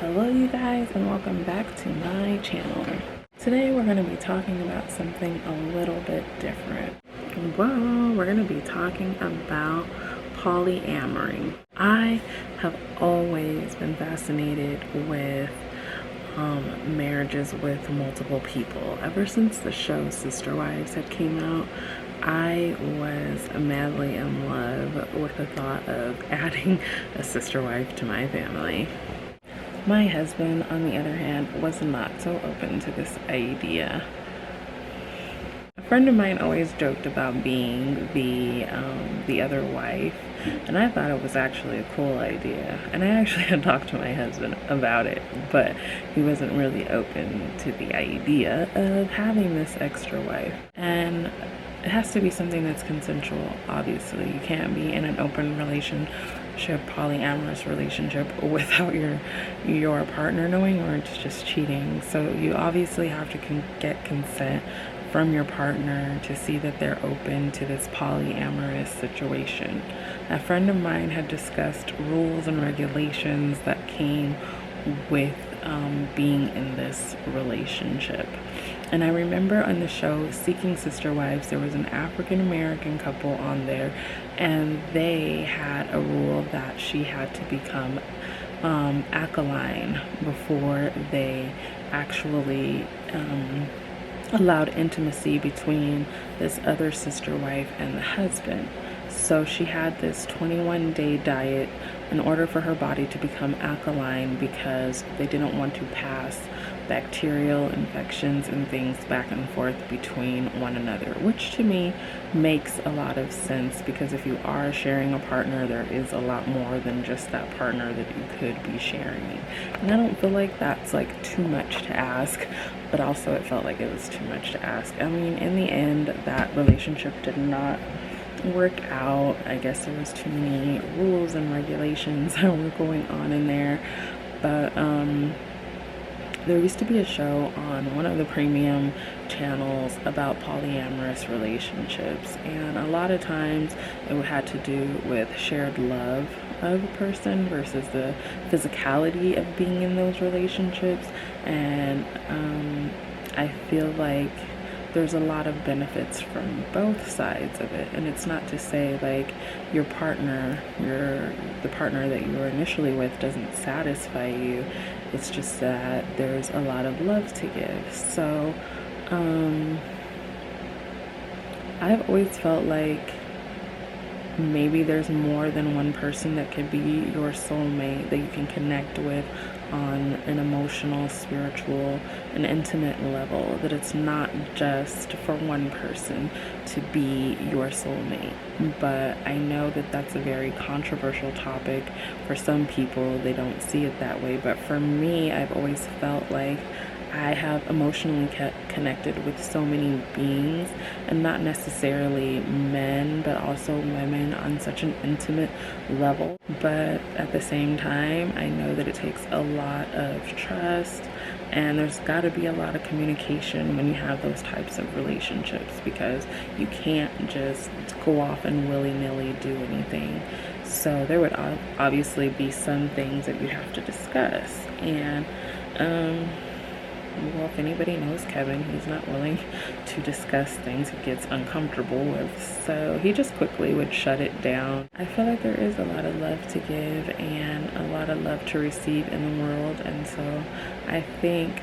Hello you guys, and welcome back to my channel. Today we're going to be talking about something a little bit different. Well, we're going to be talking about polyamory. I have always been fascinated with marriages with multiple people. Ever since the show Sister Wives had came out, I was madly in love with the thought of adding a sister wife to my family. My husband, on the other hand, was not so open to this idea. A friend of mine always joked about being the other wife, and I thought it was actually a cool idea. And I actually had talked to my husband about it, but he wasn't really open to the idea of having this extra wife. And it has to be something that's consensual, obviously. You can't be in an open relationship, polyamorous relationship, without your partner knowing, or it's just cheating. So you obviously have to get consent from your partner to see that they're open to this polyamorous situation. A friend of mine had discussed rules and regulations that came with being in this relationship. And I remember on the show Seeking Sister Wives, there was an African American couple on there, and they had a rule that she had to become alkaline before they actually allowed intimacy between this other sister wife and the husband. So she had this 21-day diet in order for her body to become alkaline, because they didn't want to pass bacterial infections and things back and forth between one another, which to me makes a lot of sense, because if you are sharing a partner, there is a lot more than just that partner that you could be sharing. And I don't feel like that's like too much to ask, but also it felt like it was too much to ask. I mean, in the end, that relationship did not work out. I guess there was too many rules and regulations that were going on in there. But there used to be a show on one of the premium channels about polyamorous relationships, and a lot of times it had to do with shared love of a person versus the physicality of being in those relationships. And I feel like there's a lot of benefits from both sides of it. And it's not to say like your partner, the partner that you were initially with doesn't satisfy you. It's just that there's a lot of love to give. So I've always felt like maybe there's more than one person that could be your soulmate that you can connect with on an emotional, spiritual, and intimate level, that it's not just for one person to be your soulmate. But I know that that's a very controversial topic for some people. They don't see it that way, but for me, I've always felt like I have emotionally connected with so many beings, and not necessarily men, but also women on such an intimate level. But at the same time, I know that it takes a lot of trust, and there's got to be a lot of communication when you have those types of relationships, because you can't just go off and willy-nilly do anything. So there would obviously be some things that you'd have to discuss. And well, if anybody knows Kevin, he's not willing to discuss things he gets uncomfortable with. So he just quickly would shut it down. I feel like there is a lot of love to give and a lot of love to receive in the world. And so I think,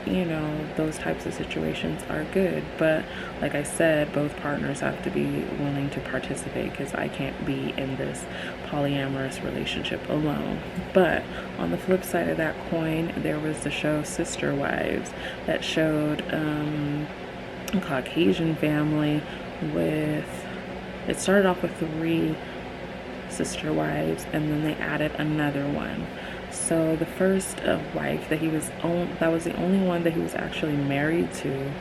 those types of situations are good. But like I said, both partners have to be willing to participate, because I can't be in this polyamorous relationship alone. But on the flip side of that coin, there was the show Sister Wives that showed a Caucasian family it started off with 3 sister wives, and then they added another one. So the first wife that was the only one that he was actually married to,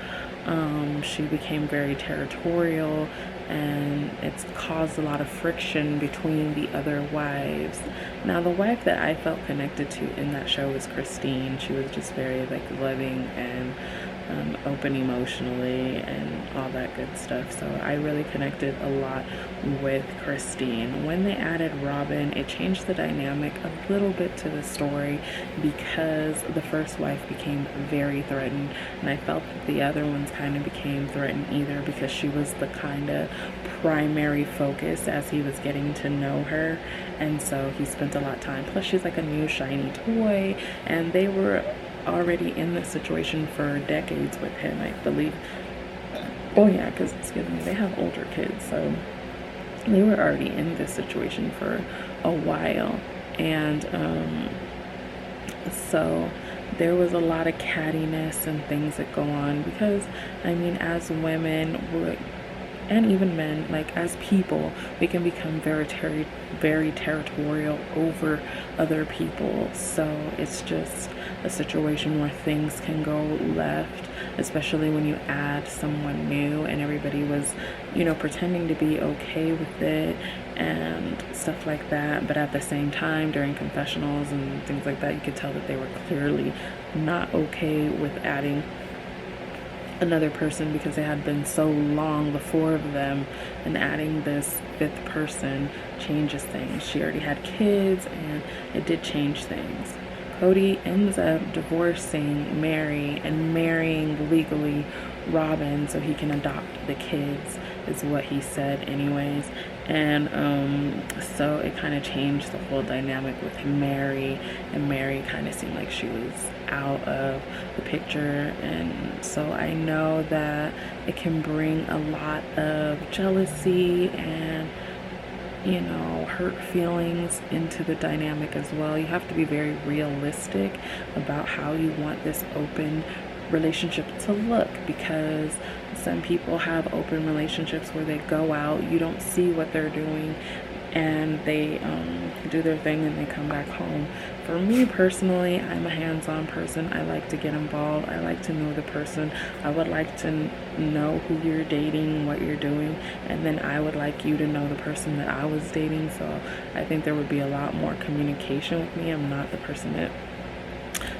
she became very territorial and it's caused a lot of friction between the other wives. Now, the wife that I felt connected to in that show was Christine. She was just very like loving and open emotionally and all that good stuff. So I really connected a lot with Christine. When they added Robin, it changed the dynamic a little bit to the story because the first wife became very threatened, and I felt that the other ones kind of became threatened either because she was the kind of primary focus as he was getting to know her, and so he spent a lot of time. Plus she's like a new shiny toy, and they were already in this situation for decades with him, I believe. Oh yeah, because excuse me, they have older kids, so they were already in this situation for a while. And so there was a lot of cattiness and things that go on because, I mean, as women, and even men, like as people, we can become very territorial over other people. So it's just a situation where things can go left, especially when you add someone new and everybody was, you know, pretending to be okay with it and stuff like that. But at the same time, during confessionals and things like that, you could tell that they were clearly not okay with adding another person because they had been so long, the four of them, and adding this fifth person changes things. She already had kids and it did change things. Cody ends up divorcing Mary and marrying legally Robin so he can adopt the kids, is what he said anyways. And so it kind of changed the whole dynamic with Mary, and Mary kind of seemed like she was out of the picture. And so I know that it can bring a lot of jealousy and, you know, hurt feelings into the dynamic as well. You have to be very realistic about how you want this open relationship to look, because some people have open relationships where they go out, you don't see what they're doing, and they do their thing and they come back home. For me personally, I'm a hands-on person. I like to get involved. I like to know the person. I would like to know who you're dating, what you're doing, and then I would like you to know the person that I was dating. So I think there would be a lot more communication with me. I'm not the person that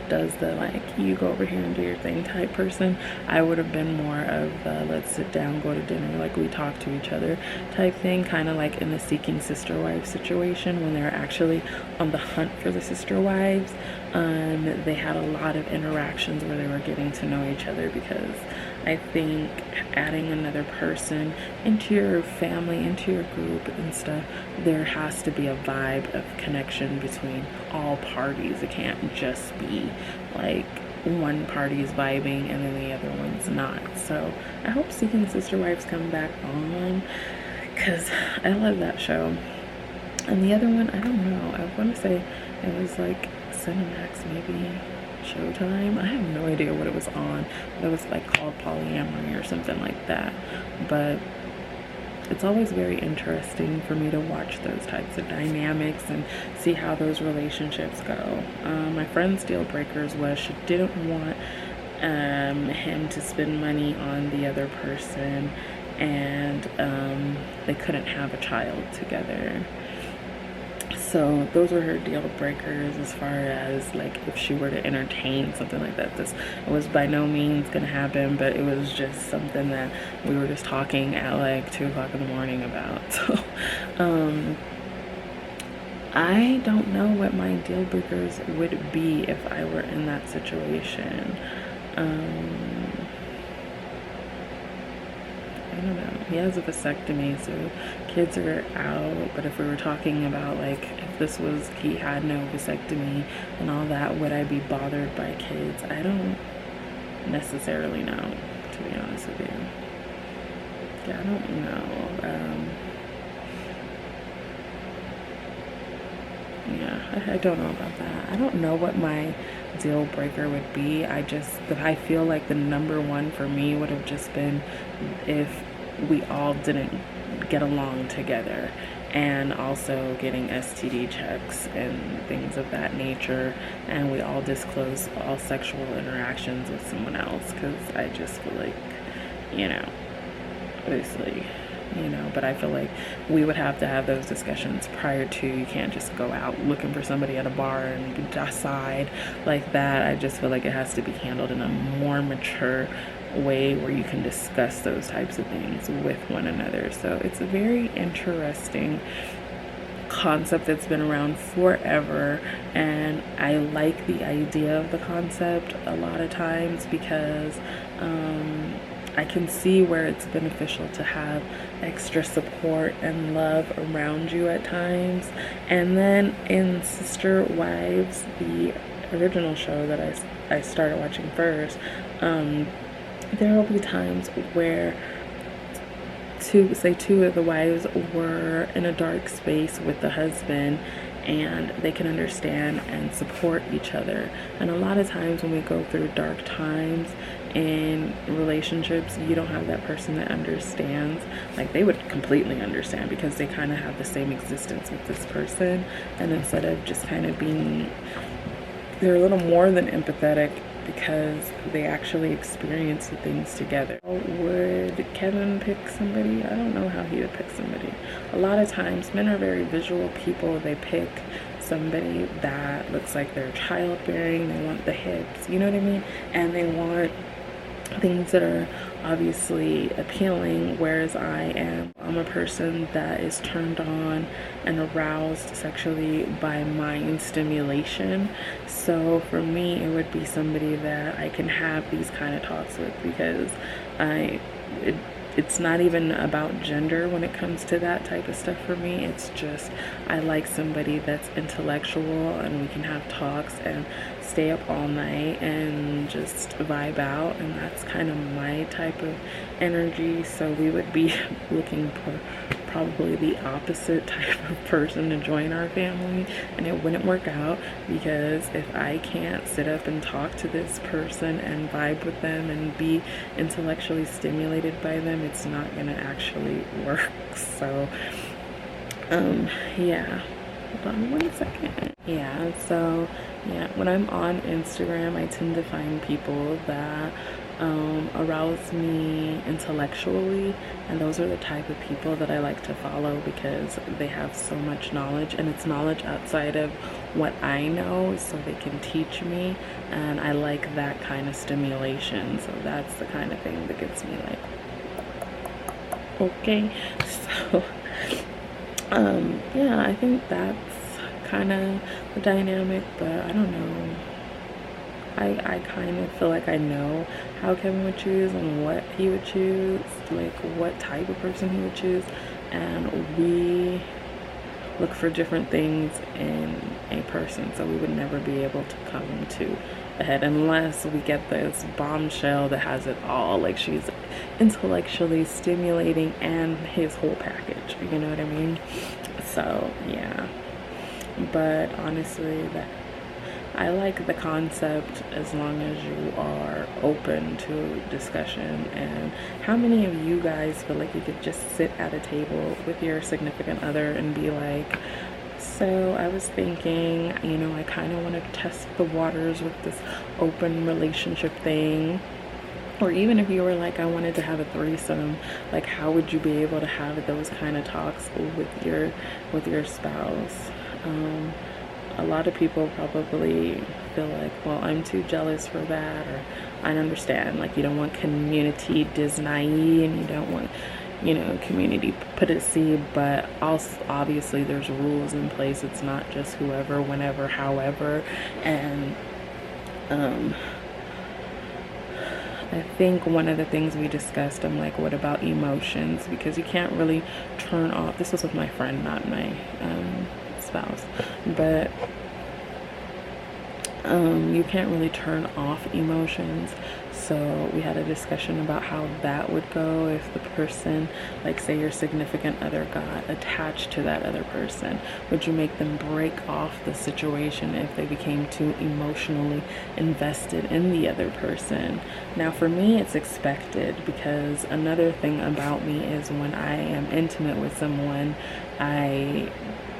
does the like you go over here and do your thing type person. I would have been more of let's sit down, go to dinner, like we talk to each other type thing, kind of like in the Seeking Sister Wives situation when they were actually on the hunt for the sister wives. They had a lot of interactions where they were getting to know each other, because I think adding another person into your family, into your group and stuff, there has to be a vibe of connection between all parties. It can't just be like one party's vibing and then the other one's not. So I hope Seeking Sister Wives come back on, because I love that show. And the other one, I don't know, I want to say it was like Cinemax, maybe Showtime. I have no idea what it was on. It was like called Polyamory or something like that. But it's always very interesting for me to watch those types of dynamics and see how those relationships go. My friend's deal breakers was she didn't want him to spend money on the other person, and they couldn't have a child together. So those were her deal breakers as far as like if she were to entertain something like that. This was by no means gonna happen, but it was just something that we were just talking at like 2 o'clock in the morning about. So I don't know what my deal breakers would be if I were in that situation. I don't know. He has a vasectomy, so kids are out. But if we were talking about like if this was he had no vasectomy and all that, would I be bothered by kids? I don't necessarily know, to be honest with you. Yeah, I don't know. Yeah, I don't know about that. I don't know what my deal breaker would be. I feel like the number one for me would have just been if we all didn't get along together, and also getting STD checks and things of that nature, and we all disclose all sexual interactions with someone else, because I just feel like, you know, obviously you know, but I feel like we would have to have those discussions prior to. You can't just go out looking for somebody at a bar and decide like that. I just feel like it has to be handled in a more mature way where you can discuss those types of things with one another. So it's a very interesting concept that's been around forever, and I like the idea of the concept a lot of times because I can see where it's beneficial to have extra support and love around you at times. And then in Sister Wives, the original show that I started watching first, there will be times where two of the wives were in a dark space with the husband, and they can understand and support each other. And a lot of times when we go through dark times in relationships, you don't have that person that understands. Like, they would completely understand because they kind of have the same existence with this person, and instead of just kind of being, they're a little more than empathetic because they actually experience the things together. Would Kevin pick somebody? I don't know how he would pick somebody. A lot of times men are very visual people. They pick somebody that looks like they're childbearing. They want the hips, you know what I mean? And they want things that are obviously appealing, whereas I'm a person that is turned on and aroused sexually by mind stimulation. So for me, it would be somebody that I can have these kind of talks with, because it's not even about gender when it comes to that type of stuff for me. It's just, I like somebody that's intellectual and we can have talks and stay up all night and just vibe out, and that's kind of my type of energy. So we would be looking for probably the opposite type of person to join our family, and it wouldn't work out, because if I can't sit up and talk to this person and vibe with them and be intellectually stimulated by them, it's not gonna actually work. So yeah, hold on 1 second. When I'm on Instagram, I tend to find people that arouse me intellectually, and those are the type of people that I like to follow because they have so much knowledge, and it's knowledge outside of what I know, so they can teach me, and I like that kind of stimulation. So that's the kind of thing that gets me like, okay. So yeah, I think that's kind of the dynamic, but I don't know. I kind of feel like I know how Kevin would choose and what he would choose, like what type of person he would choose, and we look for different things in a person, so we would never be able to come to a head unless we get this bombshell that has it all, like she's intellectually stimulating and his whole package, you know what I mean? So yeah, but honestly, that I like the concept as long as you are open to discussion. And how many of you guys feel like you could just sit at a table with your significant other and be like, so I was thinking, you know, I kind of want to test the waters with this open relationship thing. Or even if you were like, I wanted to have a threesome, like how would you be able to have those kind of talks with your spouse? A lot of people probably feel like, well, I'm too jealous for that, or I understand, like you don't want community Disney and you don't want, you know, community pussy, but also obviously there's rules in place. It's not just whoever, whenever, however. And I think one of the things we discussed, I'm like, what about emotions? Because you can't really turn off, this was with my friend, not my spouse, but you can't really turn off emotions. So we had a discussion about how that would go if the person, like say your significant other, got attached to that other person. Would you make them break off the situation if they became too emotionally invested in the other person? Now for me, it's expected, because another thing about me is when I am intimate with someone, I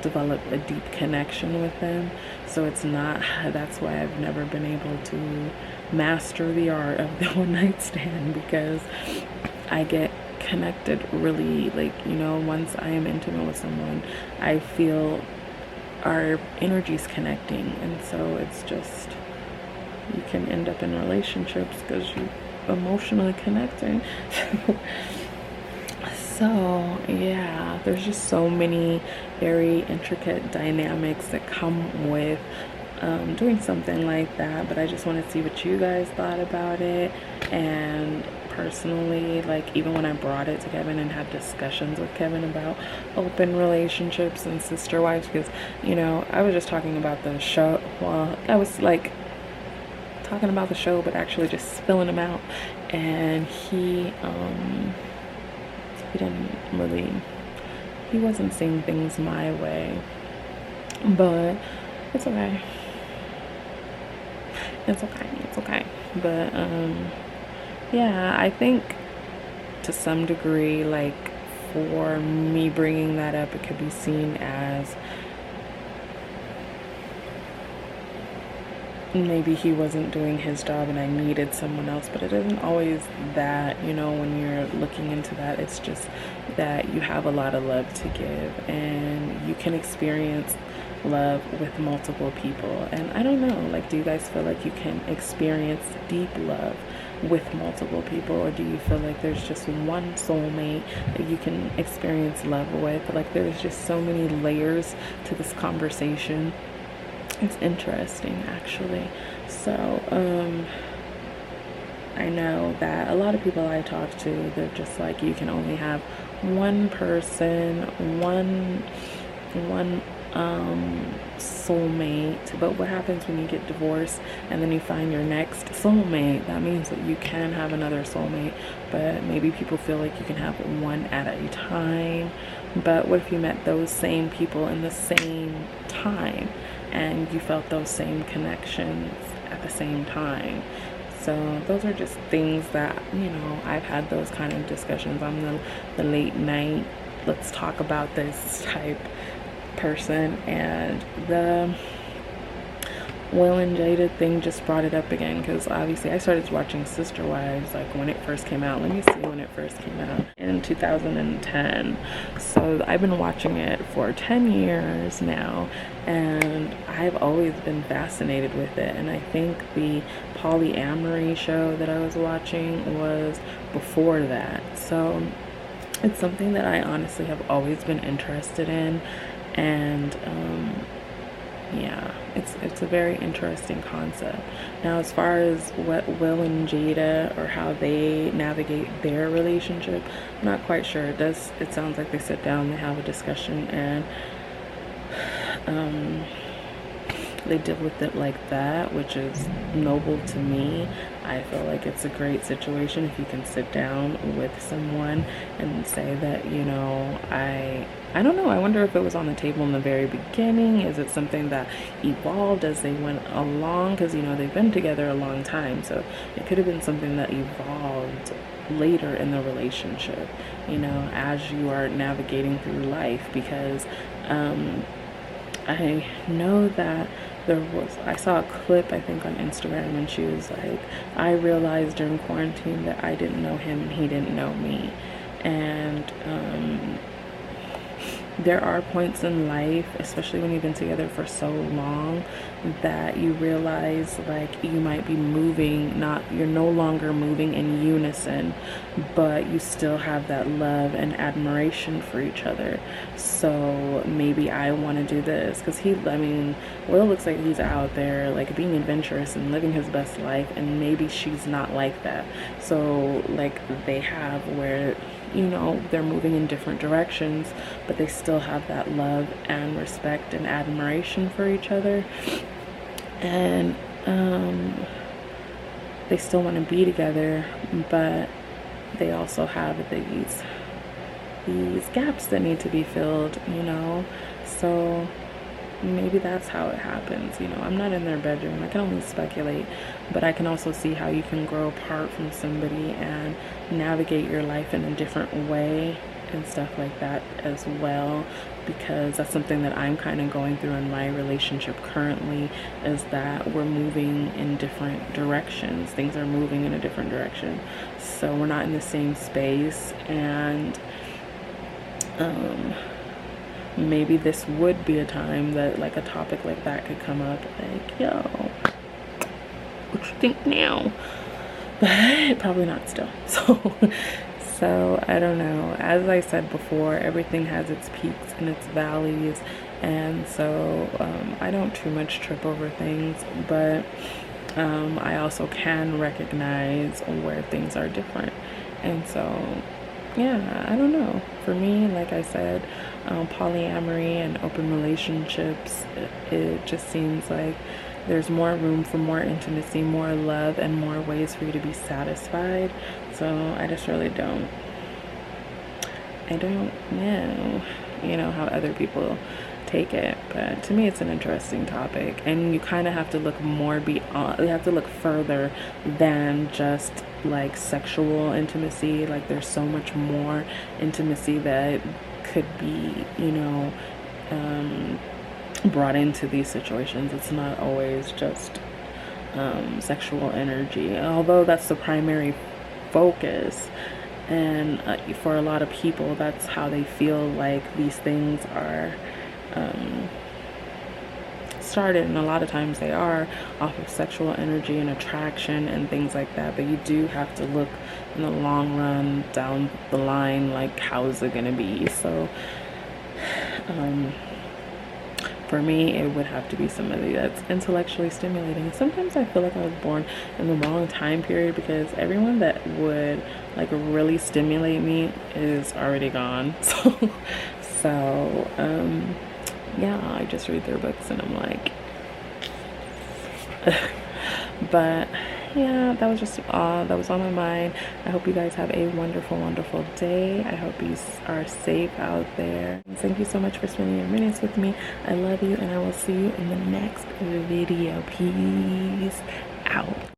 develop a deep connection with them. So it's not, that's why I've never been able to master the art of the one night stand, because I get connected really, like, you know, once I am intimate with someone, I feel our energies connecting. And so it's just, you can end up in relationships because you emotionally connecting. So yeah, there's just so many very intricate dynamics that come with doing something like that. But I just want to see what you guys thought about it. And personally, like, even when I brought it to Kevin and had discussions with Kevin about open relationships and sister wives, because, you know, I was just talking about the show. Well, I was like talking about the show, but actually just spilling them out. And he didn't really, he wasn't seeing things my way, but it's okay. It's okay. But yeah, I think to some degree, like, for me bringing that up, it could be seen as maybe he wasn't doing his job and I needed someone else. But it isn't always that, you know, when you're looking into that. It's just that you have a lot of love to give, and you can experience love with multiple people. And I don't know, like, do you guys feel like you can experience deep love with multiple people, or do you feel like there's just one soulmate that you can experience love with? Like, there's just so many layers to this conversation. It's interesting, actually. So I know that a lot of people I talk to, they're just like, you can only have one person, one soulmate. But what happens when you get divorced and then you find your next soulmate? That means that you can have another soulmate, but maybe people feel like you can have one at a time. But what if you met those same people in the same time and you felt those same connections at the same time? So those are just things that, you know, I've had those kind of discussions. I'm the late night, let's talk about this type person. And the Will and Jada thing just brought it up again, because obviously I started watching Sister Wives like when it first came out. Let me see when it first came out, in 2010. So I've been watching it for 10 years now, and I've always been fascinated with it. And I think the polyamory show that I was watching was before that. So it's something that I honestly have always been interested in. And yeah, it's a very interesting concept. Now, as far as what Will and Jada, or how they navigate their relationship, I'm not quite sure. It sounds like they sit down, they have a discussion, and they deal with it like that, which is noble to me. I feel like it's a great situation if you can sit down with someone and say that, you know, I don't know, I wonder if it was on the table in the very beginning. Is it something that evolved as they went along? Because, you know, they've been together a long time, so it could have been something that evolved later in the relationship, you know, as you are navigating through life. Because I know that I saw a clip, I think, on Instagram, and she was like, I realized during quarantine that I didn't know him and he didn't know me. And there are points in life, especially when you've been together for so long, that you realize, like, you might be moving, you're no longer moving in unison, but you still have that love and admiration for each other. So maybe I want to do this, because Will looks like he's out there, like, being adventurous and living his best life, and maybe she's not like that. So, like, they have where, you know, they're moving in different directions, but they still have that love and respect and admiration for each other. And they still want to be together, but they also have these gaps that need to be filled, you know. So maybe that's how it happens. You know, I'm not in their bedroom, I can only speculate, but I can also see how you can grow apart from somebody and navigate your life in a different way and stuff like that as well, because that's something that I'm kind of going through in my relationship currently, is that we're moving in different directions. Things are moving in a different direction. So we're not in the same space, and maybe this would be a time that like a topic like that could come up, like, yo, what you think now? But probably not still. So I don't know. As I said before, everything has its peaks and its valleys, and so I don't too much trip over things, but I also can recognize where things are different. And so yeah, I don't know. For me, like I said, polyamory and open relationships, it just seems like there's more room for more intimacy, more love, and more ways for you to be satisfied. So I just really I don't know, how other people take it. But to me, it's an interesting topic. And you kind of have to look more beyond, you have to look further than just like sexual intimacy. Like there's so much more intimacy that could be, brought into these situations. It's not always just sexual energy, although that's the primary focus. And for a lot of people, that's how they feel like these things are started, and a lot of times they are off of sexual energy and attraction and things like that. But you do have to look in the long run down the line, like how is it going to be. So for me, it would have to be somebody that's intellectually stimulating. Sometimes I feel like I was born in the wrong time period, because everyone that would like really stimulate me is already gone. So yeah, I just read their books and I'm like, but yeah, that was just that was on my mind. I hope you guys have a wonderful, wonderful day. I hope you are safe out there. Thank you so much for spending your minutes with me. I love you, and I will see you in the next video. Peace out.